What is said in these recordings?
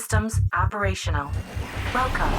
systems operational. Welcome.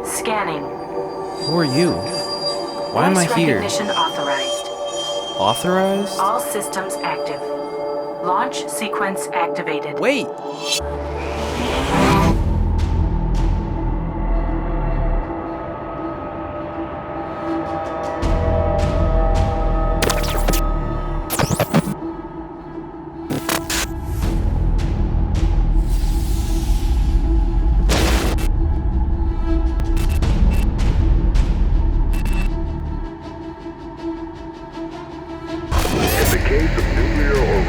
Scanning. Who are you? Why am I here? Recognition authorized. Authorized? All systems active. Launch sequence activated. Wait!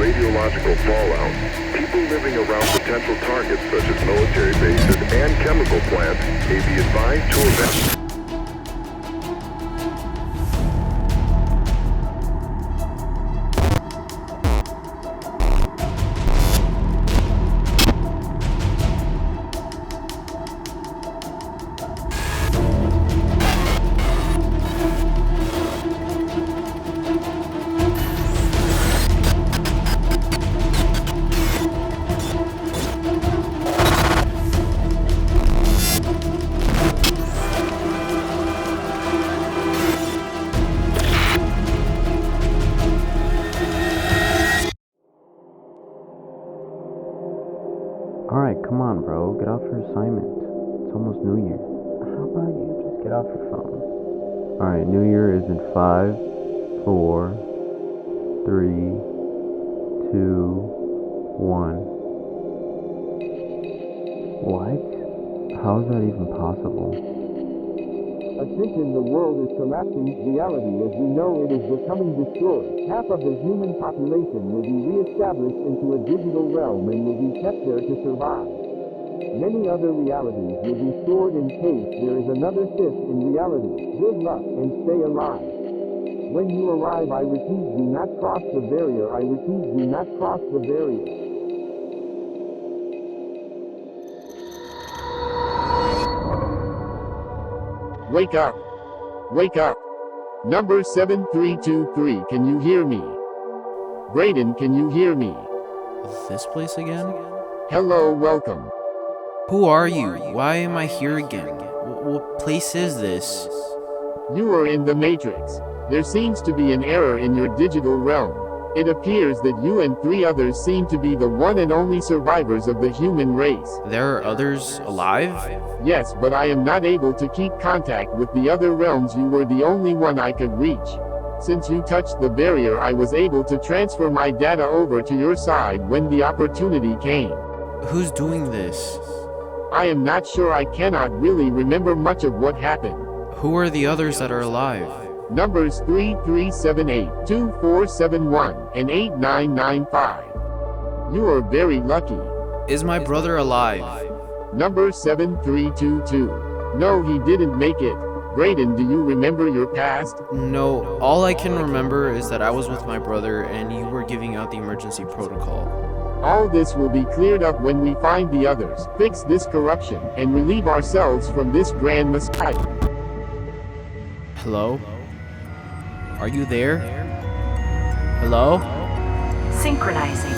Radiological fallout, people living around potential targets such as military bases and chemical plants may be advised to evacuate. almost New Year. How about you just get off your phone? Alright, New Year is in 5, 4, 3, 2, 1. What? How is that even possible? Attention, the world is collapsing. Reality as we know it is becoming destroyed. Half of the human population will be re-established into a digital realm and will be kept there to survive. Many other realities will be stored in case there is another fifth in reality. Good luck and stay alive. When you arrive, I repeat, do not cross the barrier. I repeat, do not cross the barrier. Wake up! Wake up! Number 7323, can you hear me? Brayden, can you hear me? This place again? Hello, welcome. Who are you? Why am I here again? What place is this? You are in the Matrix. There seems to be an error in your digital realm. It appears that you and 3 others seem to be the one and only survivors of the human race. There are others alive? Yes, but I am not able to keep contact with the other realms. You were the only one I could reach. Since you touched the barrier, I was able to transfer my data over to your side when the opportunity came. Who's doing this? I am not sure. I cannot really remember much of what happened. Who are the others that are alive? Numbers 3378, 2471, and 8995. You are very lucky. Is my brother alive? Number 7322. No, he didn't make it. Brayden, do you remember your past? No, all I can remember is that I was with my brother and you were giving out the emergency protocol. All this will be cleared up when we find the others, fix this corruption, and relieve ourselves from this grand MISFIRE. Hello? Are you there? Hello? Synchronizing.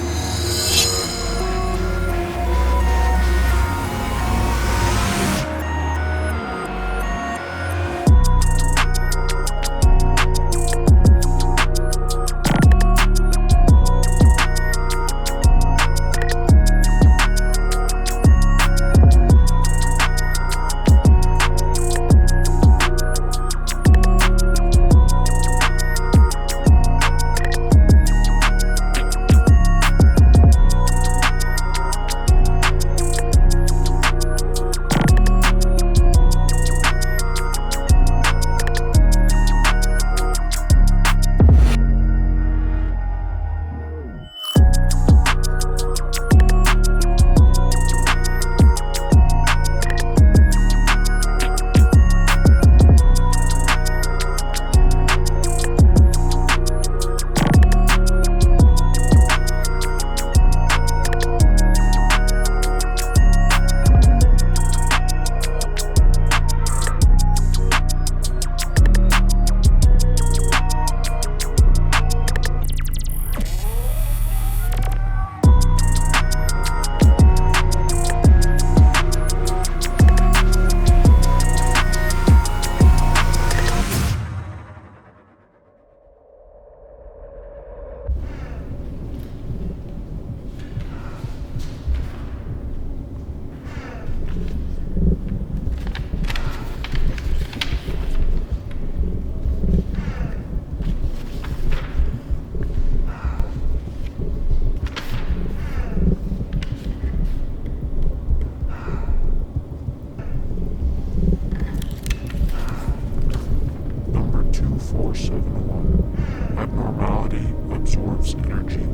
Abnormality absorbs energy.